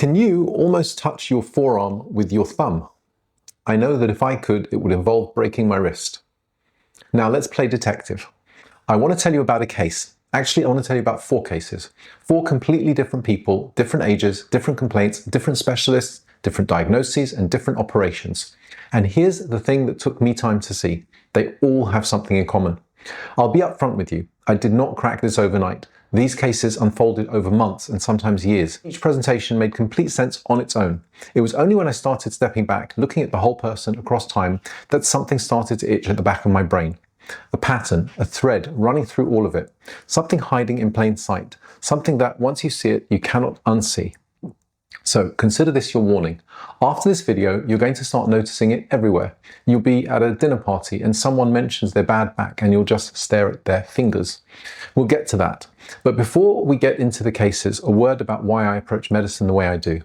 Can you almost touch your forearm with your thumb? I know that if I could, it would involve breaking my wrist. Now let's play detective. I want to tell you about a case. Actually, I want to tell you about 4 cases. 4 completely different people, different ages, different complaints, different specialists, different diagnoses, and different operations. And here's the thing that took me time to see. They all have something in common. I'll be upfront with you. I did not crack this overnight. These cases unfolded over months and sometimes years. Each presentation made complete sense on its own. It was only when I started stepping back, looking at the whole person across time, that something started to itch at the back of my brain. A pattern, a thread running through all of it. Something hiding in plain sight. Something that once you see it, you cannot unsee. So consider this your warning. After this video, you're going to start noticing it everywhere. You'll be at a dinner party and someone mentions their bad back and you'll just stare at their fingers. We'll get to that. But before we get into the cases, a word about why I approach medicine the way I do.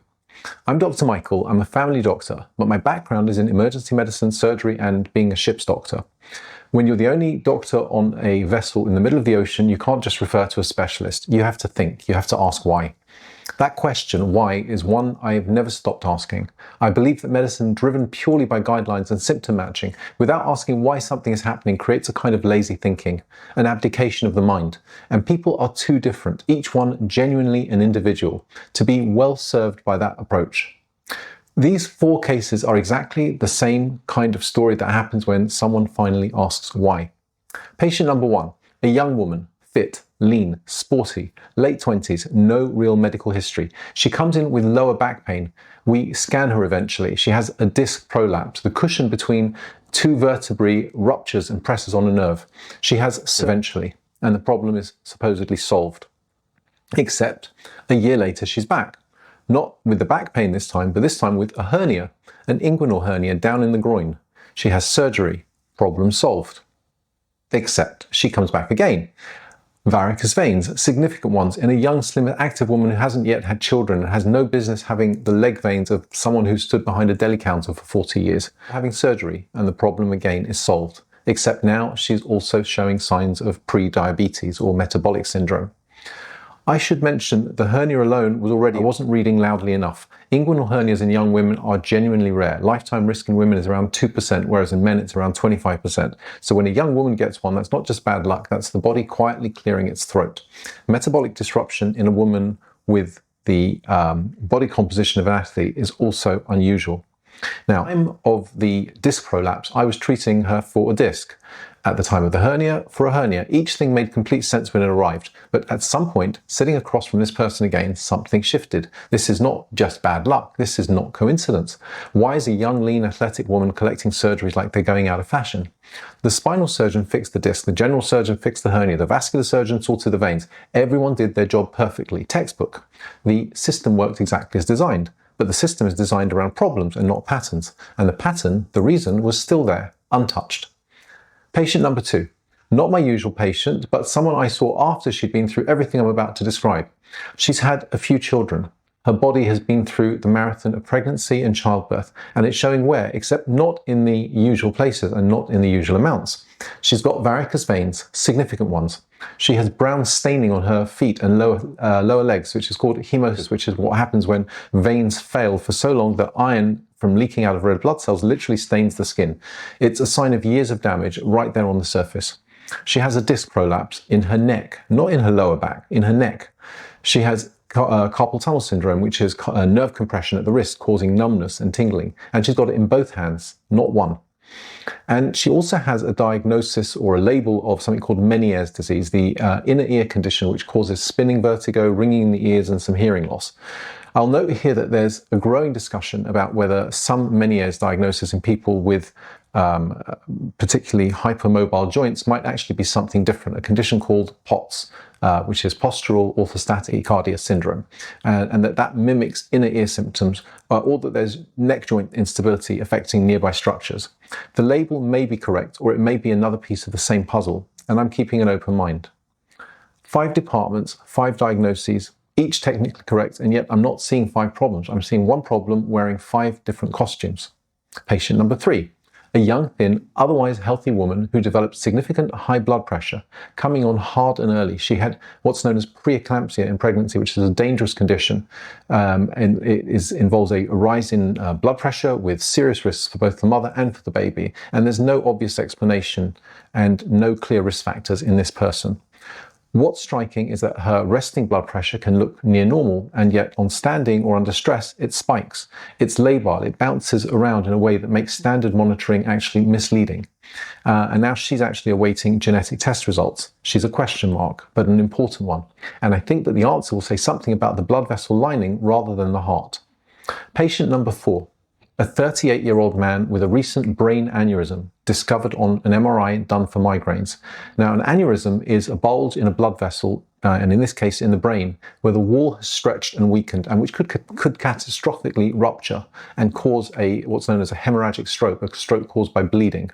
I'm Dr. Michael, I'm a family doctor, but my background is in emergency medicine, surgery, and being a ship's doctor. When you're the only doctor on a vessel in the middle of the ocean, you can't just refer to a specialist. You have to think, you have to ask why. That question, why, is one I have never stopped asking. I believe that medicine driven purely by guidelines and symptom matching, without asking why something is happening, creates a kind of lazy thinking, an abdication of the mind. And people are too different, each one genuinely an individual, to be well served by that approach. These 4 cases are exactly the same kind of story that happens when someone finally asks why. Patient number 1, a young woman, fit, lean, sporty, late 20s, no real medical history. She comes in with lower back pain. We scan her eventually. She has a disc prolapse. The cushion between 2 vertebrae ruptures and presses on a nerve. She has eventually, and the problem is supposedly solved. Except a year later she's back. Not with the back pain this time, but this time with a hernia, an inguinal hernia down in the groin. She has surgery. Problem solved. Except she comes back again. Varicose veins, significant ones, in a young, slim, active woman who hasn't yet had children and has no business having the leg veins of someone who stood behind a deli counter for 40 years. Having surgery, and the problem again is solved. Except now she's also showing signs of pre-diabetes or metabolic syndrome. I should mention the hernia alone was already, I wasn't reading loudly enough. Inguinal hernias in young women are genuinely rare. Lifetime risk in women is around 2%, whereas in men it's around 25%. So when a young woman gets one, that's not just bad luck, that's the body quietly clearing its throat. Metabolic disruption in a woman with the body composition of an athlete is also unusual. Now, at the time of the disc prolapse, I was treating her for a disc. At the time of the hernia, for a hernia. Each thing made complete sense when it arrived, but at some point, sitting across from this person again, something shifted. This is not just bad luck, this is not coincidence. Why is a young, lean, athletic woman collecting surgeries like they're going out of fashion? The spinal surgeon fixed the disc, the general surgeon fixed the hernia, the vascular surgeon sorted the veins. Everyone did their job perfectly. Textbook. The system worked exactly as designed, but the system is designed around problems and not patterns. And the pattern, the reason, was still there, untouched. Patient number 2, not my usual patient, but someone I saw after she'd been through everything I'm about to describe. She's had a few children. Her body has been through the marathon of pregnancy and childbirth, and it's showing wear, except not in the usual places and not in the usual amounts. She's got varicose veins, significant ones. She has brown staining on her feet and lower legs, which is called hemosis, which is what happens when veins fail for so long that iron from leaking out of red blood cells literally stains the skin. It's a sign of years of damage right there on the surface. She has a disc prolapse in her neck, not in her lower back, in her neck. She has carpal tunnel syndrome, which is nerve compression at the wrist causing numbness and tingling. And she's got it in both hands, not one. And she also has a diagnosis or a label of something called Meniere's disease, the inner ear condition which causes spinning vertigo, ringing in the ears and some hearing loss. I'll note here that there's a growing discussion about whether some Meniere's diagnosis in people with particularly hypermobile joints might actually be something different, a condition called POTS, which is postural orthostatic tachycardia syndrome, and that mimics inner ear symptoms, or that there's neck joint instability affecting nearby structures. The label may be correct, or it may be another piece of the same puzzle, and I'm keeping an open mind. 5 departments, 5 diagnoses, each technically correct, and yet I'm not seeing 5 problems. I'm seeing one problem wearing 5 different costumes. Patient number 3, a young, thin, otherwise healthy woman who developed significant high blood pressure, coming on hard and early. She had what's known as preeclampsia in pregnancy, which is a dangerous condition, and involves a rise in blood pressure with serious risks for both the mother and for the baby. And there's no obvious explanation and no clear risk factors in this person. What's striking is that her resting blood pressure can look near normal, and yet on standing or under stress, it spikes. It's labile, it bounces around in a way that makes standard monitoring actually misleading. And now she's actually awaiting genetic test results. She's a question mark, but an important one. And I think that the answer will say something about the blood vessel lining rather than the heart. Patient number 4. A 38-year-old man with a recent brain aneurysm discovered on an MRI done for migraines. Now, an aneurysm is a bulge in a blood vessel, and in this case in the brain, where the wall has stretched and weakened, and which could catastrophically rupture and cause what's known as a hemorrhagic stroke, a stroke caused by bleeding.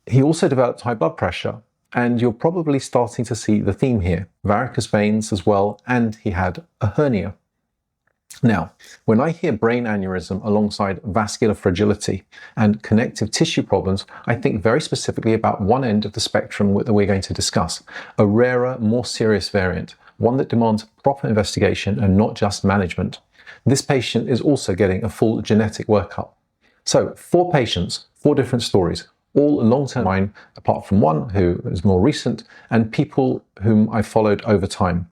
He also developed high blood pressure, and you're probably starting to see the theme here. Varicose veins as well, and he had a hernia. Now, when I hear brain aneurysm alongside vascular fragility and connective tissue problems, I think very specifically about one end of the spectrum that we're going to discuss, a rarer, more serious variant, one that demands proper investigation and not just management. This patient is also getting a full genetic workup. So, 4 patients, 4 different stories, all long-term mine, apart from one who is more recent, and people whom I followed over time.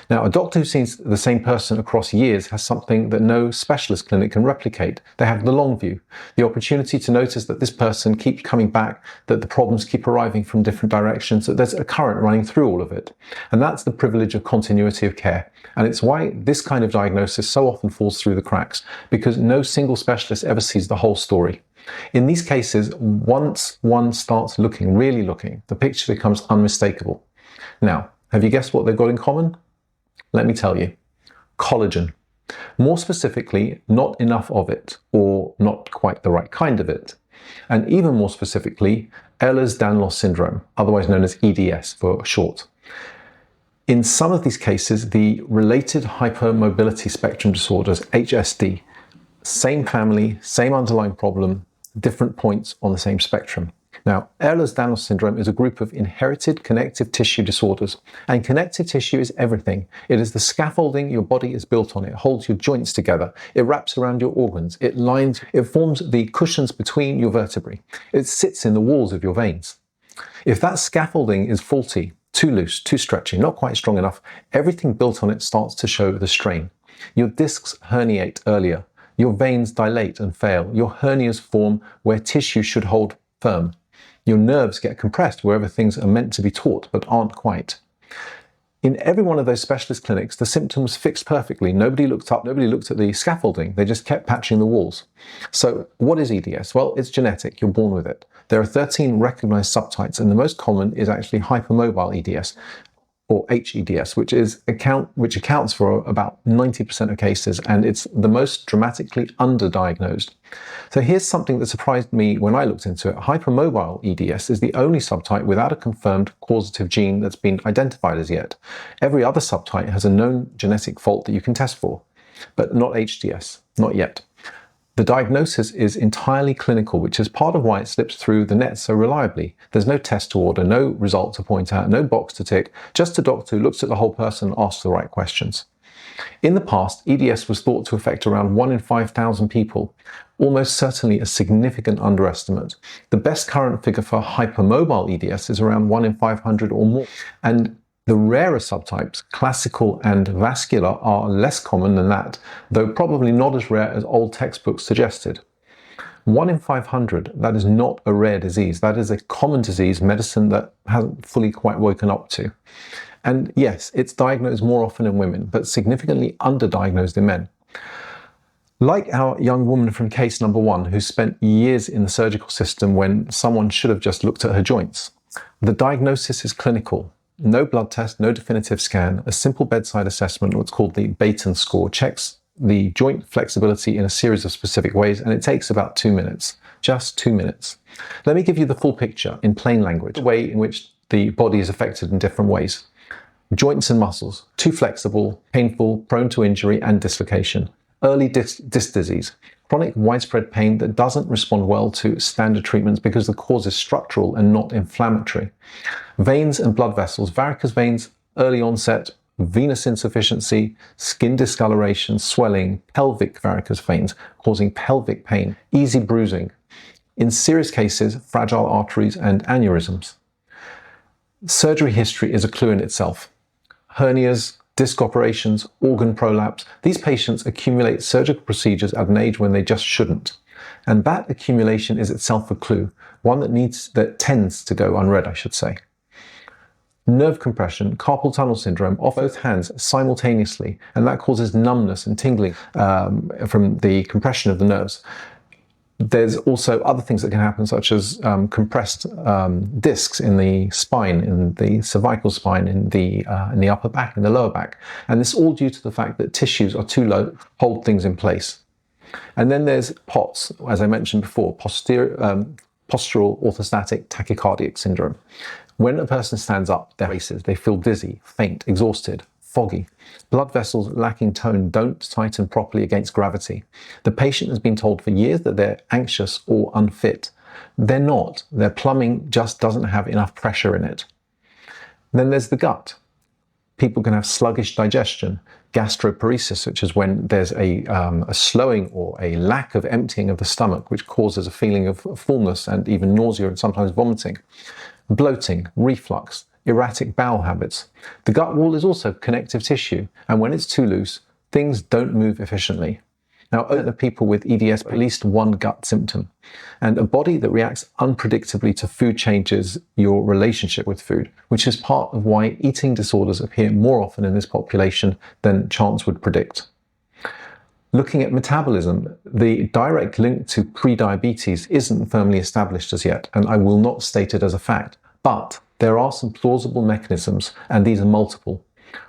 Now, a doctor who sees the same person across years has something that no specialist clinic can replicate. They have the long view, the opportunity to notice that this person keeps coming back, that the problems keep arriving from different directions, that there's a current running through all of it. And that's the privilege of continuity of care. And it's why this kind of diagnosis so often falls through the cracks, because no single specialist ever sees the whole story. In these cases, once one starts looking, really looking, the picture becomes unmistakable. Now, have you guessed what they've got in common? Let me tell you, collagen. More specifically, not enough of it, or not quite the right kind of it. And even more specifically, Ehlers-Danlos syndrome, otherwise known as EDS for short. In some of these cases, the related hypermobility spectrum disorders, HSD, same family, same underlying problem, different points on the same spectrum. Now, Ehlers-Danlos syndrome is a group of inherited connective tissue disorders, and connective tissue is everything. It is the scaffolding your body is built on. It holds your joints together. It wraps around your organs. It forms the cushions between your vertebrae. It sits in the walls of your veins. If that scaffolding is faulty, too loose, too stretchy, not quite strong enough, everything built on it starts to show the strain. Your discs herniate earlier. Your veins dilate and fail. Your hernias form where tissue should hold firm. Your nerves get compressed wherever things are meant to be taut but aren't quite. In every one of those specialist clinics, the symptoms fixed perfectly. Nobody looked up, nobody looked at the scaffolding. They just kept patching the walls. So what is EDS? Well, it's genetic. You're born with it. There are 13 recognized subtypes, and the most common is actually hypermobile EDS, or HEDS, which accounts for about 90% of cases, and it's the most dramatically underdiagnosed. So here's something that surprised me when I looked into it. Hypermobile EDS is the only subtype without a confirmed causative gene that's been identified as yet. Every other subtype has a known genetic fault that you can test for, but not HDS, not yet. The diagnosis is entirely clinical, which is part of why it slips through the net so reliably. There's no test to order, no result to point out, no box to tick, just a doctor who looks at the whole person and asks the right questions. In the past, EDS was thought to affect around 1 in 5,000 people, almost certainly a significant underestimate. The best current figure for hypermobile EDS is around 1 in 500 or more, and the rarer subtypes, classical and vascular, are less common than that, though probably not as rare as old textbooks suggested. 1 in 500, that is not a rare disease. That is a common disease medicine that hasn't fully quite woken up to. And yes, it's diagnosed more often in women, but significantly underdiagnosed in men. Like our young woman from case number 1, who spent years in the surgical system when someone should have just looked at her joints. The diagnosis is clinical. No blood test, no definitive scan, a simple bedside assessment, what's called the Baton score, checks the joint flexibility in a series of specific ways, and it takes about 2 minutes, just 2 minutes. Let me give you the full picture in plain language, the way in which the body is affected in different ways. Joints and muscles, too flexible, painful, prone to injury and dislocation. Early disc disease, chronic widespread pain that doesn't respond well to standard treatments because the cause is structural and not inflammatory. Veins and blood vessels, varicose veins, early onset, venous insufficiency, skin discoloration, swelling, pelvic varicose veins causing pelvic pain, easy bruising. In serious cases, fragile arteries and aneurysms. Surgery history is a clue in itself. Hernias, disc operations, organ prolapse, these patients accumulate surgical procedures at an age when they just shouldn't. And that accumulation is itself a clue, one that tends to go unread, I should say. Nerve compression, carpal tunnel syndrome, off both hands simultaneously, and that causes numbness and tingling from the compression of the nerves. There's also other things that can happen, such as compressed discs in the spine, in the cervical spine, in the upper back, in the lower back. And this is all due to the fact that tissues are too low to hold things in place. And then there's POTS, as I mentioned before, postural orthostatic tachycardic syndrome. When a person stands up, they're races, they feel dizzy, faint, exhausted, foggy. Blood vessels lacking tone don't tighten properly against gravity. The patient has been told for years that they're anxious or unfit. They're not. Their plumbing just doesn't have enough pressure in it. Then there's the gut. People can have sluggish digestion, gastroparesis, which is when there's a slowing or a lack of emptying of the stomach, which causes a feeling of fullness and even nausea and sometimes vomiting. Bloating, reflux, erratic bowel habits. The gut wall is also connective tissue, and when it's too loose, things don't move efficiently. Now, the people with EDS have at least one gut symptom, and a body that reacts unpredictably to food changes your relationship with food, which is part of why eating disorders appear more often in this population than chance would predict. Looking at metabolism, the direct link to prediabetes isn't firmly established as yet, and I will not state it as a fact, but there are some plausible mechanisms, and these are multiple.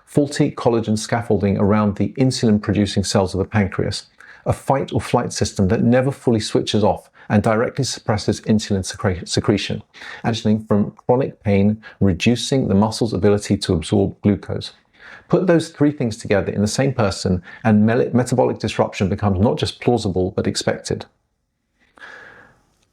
Faulty collagen scaffolding around the insulin-producing cells of the pancreas, a fight or flight system that never fully switches off and directly suppresses insulin secretion, actually from chronic pain, reducing the muscle's ability to absorb glucose. Put those three things together in the same person, and metabolic disruption becomes not just plausible, but expected.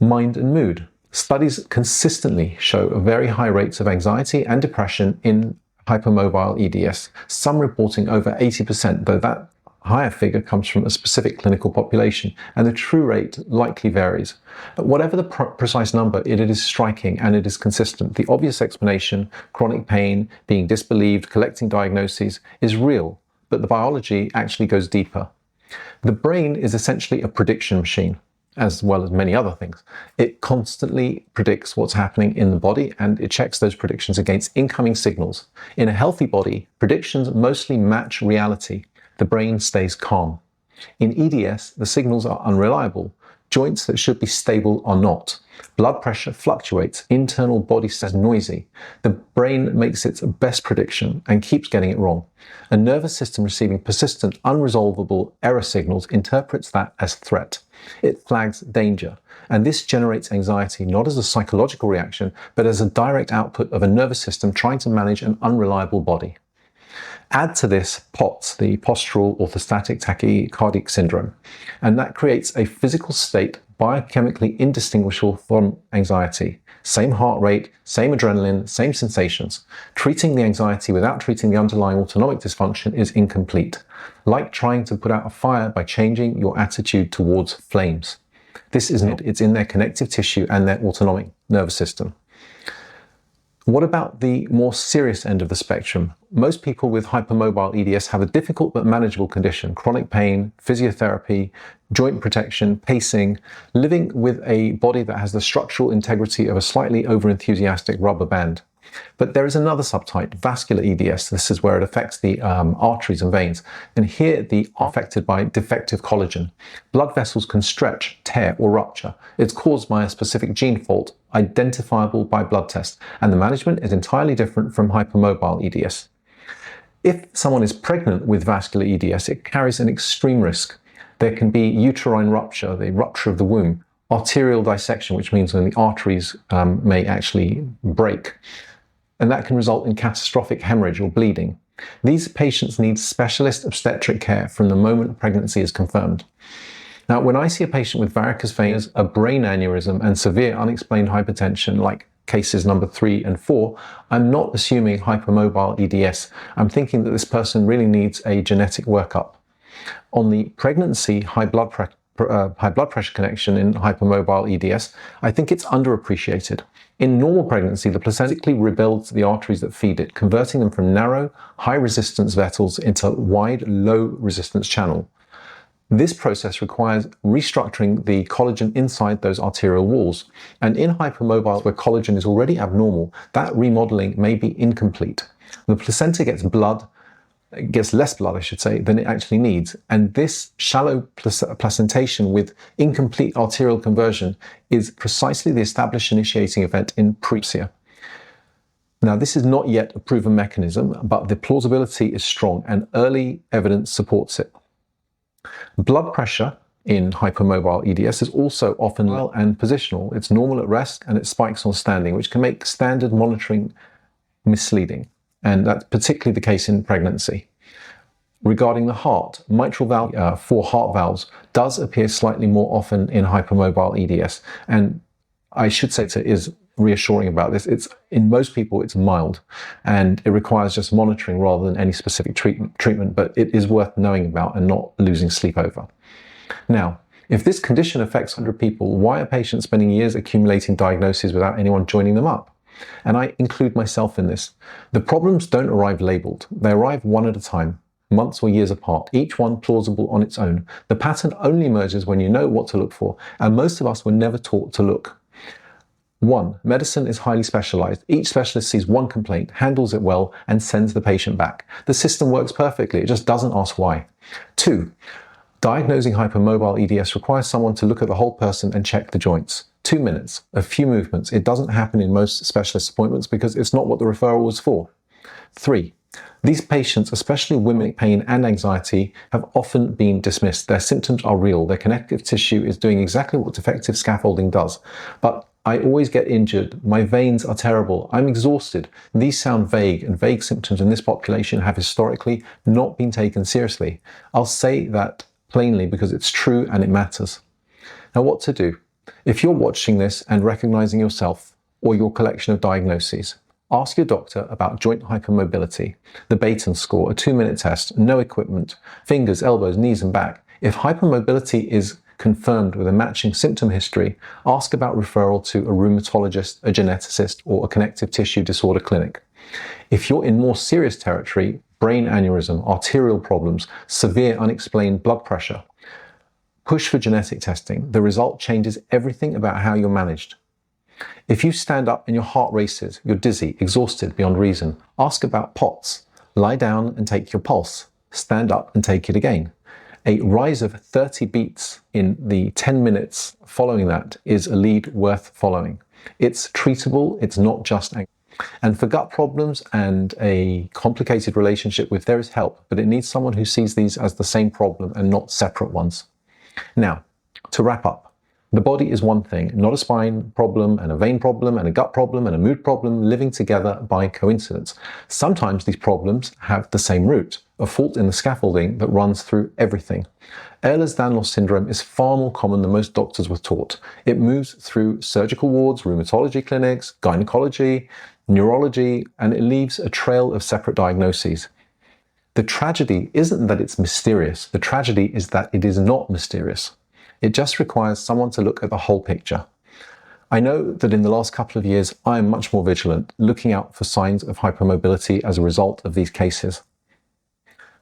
Mind and mood. Studies consistently show very high rates of anxiety and depression in hypermobile EDS, some reporting over 80%, though that higher figure comes from a specific clinical population, and the true rate likely varies. But whatever the precise number, it is striking and it is consistent. The obvious explanation, chronic pain, being disbelieved, collecting diagnoses, is real, but the biology actually goes deeper. The brain is essentially a prediction machine, as well as many other things. It constantly predicts what's happening in the body, and it checks those predictions against incoming signals. In a healthy body, predictions mostly match reality. The brain stays calm. In EDS, the signals are unreliable. Joints that should be stable are not. Blood pressure fluctuates. Internal body says noisy. The brain makes its best prediction and keeps getting it wrong. A nervous system receiving persistent, unresolvable error signals interprets that as threat. It flags danger. And this generates anxiety not as a psychological reaction, but as a direct output of a nervous system trying to manage an unreliable body. Add to this POTS, the postural orthostatic tachycardic syndrome, and that creates a physical state biochemically indistinguishable from anxiety. Same heart rate, same adrenaline, same sensations. Treating the anxiety without treating the underlying autonomic dysfunction is incomplete, like trying to put out a fire by changing your attitude towards flames. This isn't it. It's in their connective tissue and their autonomic nervous system. What about the more serious end of the spectrum? Most people with hypermobile EDS have a difficult but manageable condition: chronic pain, physiotherapy, joint protection, pacing, living with a body that has the structural integrity of a slightly over-enthusiastic rubber band. But there is another subtype, vascular EDS. This is where it affects the arteries and veins. And here they are affected by defective collagen. Blood vessels can stretch, tear, or rupture. It's caused by a specific gene fault identifiable by blood test. And the management is entirely different from hypermobile EDS. If someone is pregnant with vascular EDS, it carries an extreme risk. There can be uterine rupture, the rupture of the womb, arterial dissection, which means when the arteries may actually break. And that can result in catastrophic hemorrhage or bleeding. These patients need specialist obstetric care from the moment pregnancy is confirmed. Now, when I see a patient with varicose veins, a brain aneurysm, and severe unexplained hypertension, like cases number 3 and 4, I'm not assuming hypermobile EDS. I'm thinking that this person really needs a genetic workup. On the pregnancy high blood pressure connection in hypermobile EDS, I think it's underappreciated. In normal pregnancy, the placenta rebuilds the arteries that feed it, converting them from narrow, high-resistance vessels into wide, low-resistance channel. This process requires restructuring the collagen inside those arterial walls. And in hypermobile, where collagen is already abnormal, that remodeling may be incomplete. The placenta gets less blood, I should say, than it actually needs. And this shallow placentation with incomplete arterial conversion is precisely the established initiating event in preeclampsia. Now, this is not yet a proven mechanism, but the plausibility is strong and early evidence supports it. Blood pressure in hypermobile EDS is also often low and positional. It's normal at rest and it spikes on standing, which can make standard monitoring misleading. And that's particularly the case in pregnancy. Regarding the heart, mitral valve for heart valves does appear slightly more often in hypermobile EDS. And I should say it is reassuring about this. In most people, it's mild and it requires just monitoring rather than any specific treatment, but it is worth knowing about and not losing sleep over. Now, if this condition affects 100 people, why are patients spending years accumulating diagnoses without anyone joining them up? And I include myself in this. The problems don't arrive labeled. They arrive one at a time, months or years apart, each one plausible on its own. The pattern only emerges when you know what to look for, and most of us were never taught to look. 1. Medicine is highly specialized. Each specialist sees one complaint, handles it well, and sends the patient back. The system works perfectly, it just doesn't ask why. 2. Diagnosing hypermobile EDS requires someone to look at the whole person and check the joints. 2 minutes, a few movements. It doesn't happen in most specialist appointments because it's not what the referral was for. 3. These patients, especially women with pain and anxiety, have often been dismissed. Their symptoms are real. Their connective tissue is doing exactly what defective scaffolding does. But I always get injured. My veins are terrible. I'm exhausted. These sound vague, and vague symptoms in this population have historically not been taken seriously. I'll say that plainly because it's true and it matters. Now, what to do? If you're watching this and recognizing yourself or your collection of diagnoses, ask your doctor about joint hypermobility, the Baton score, a 2-minute test, no equipment, fingers, elbows, knees, and back. If hypermobility is confirmed with a matching symptom history, ask about referral to a rheumatologist, a geneticist, or a connective tissue disorder clinic. If you're in more serious territory, brain aneurysm, arterial problems, severe unexplained blood pressure, push for genetic testing. The result changes everything about how you're managed. If you stand up and your heart races, you're dizzy, exhausted beyond reason, ask about POTS. Lie down and take your pulse. Stand up and take it again. A rise of 30 beats in the 10 minutes following that is a lead worth following. It's treatable, it's not just anxiety. And for gut problems and a complicated relationship with, there is help, but it needs someone who sees these as the same problem and not separate ones. Now, to wrap up, the body is one thing, not a spine problem and a vein problem and a gut problem and a mood problem living together by coincidence. Sometimes these problems have the same root, a fault in the scaffolding that runs through everything. Ehlers-Danlos syndrome is far more common than most doctors were taught. It moves through surgical wards, rheumatology clinics, gynecology, neurology, and it leaves a trail of separate diagnoses. The tragedy isn't that it's mysterious. The tragedy is that it is not mysterious. It just requires someone to look at the whole picture. I know that in the last couple of years, I am much more vigilant, looking out for signs of hypermobility as a result of these cases.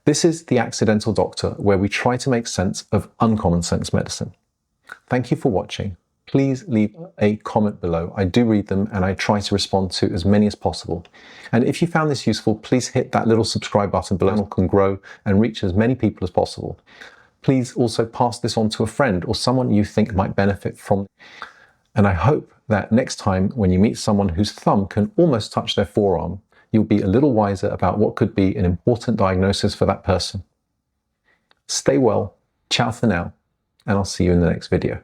This is The Accidental Doctor, where we try to make sense of uncommon sense medicine. Thank you for watching. Please leave a comment below. I do read them and I try to respond to as many as possible. And if you found this useful, please hit that little subscribe button below. The channel can grow and reach as many people as possible. Please also pass this on to a friend or someone you think might benefit from. And I hope that next time when you meet someone whose thumb can almost touch their forearm, you'll be a little wiser about what could be an important diagnosis for that person. Stay well, ciao for now, and I'll see you in the next video.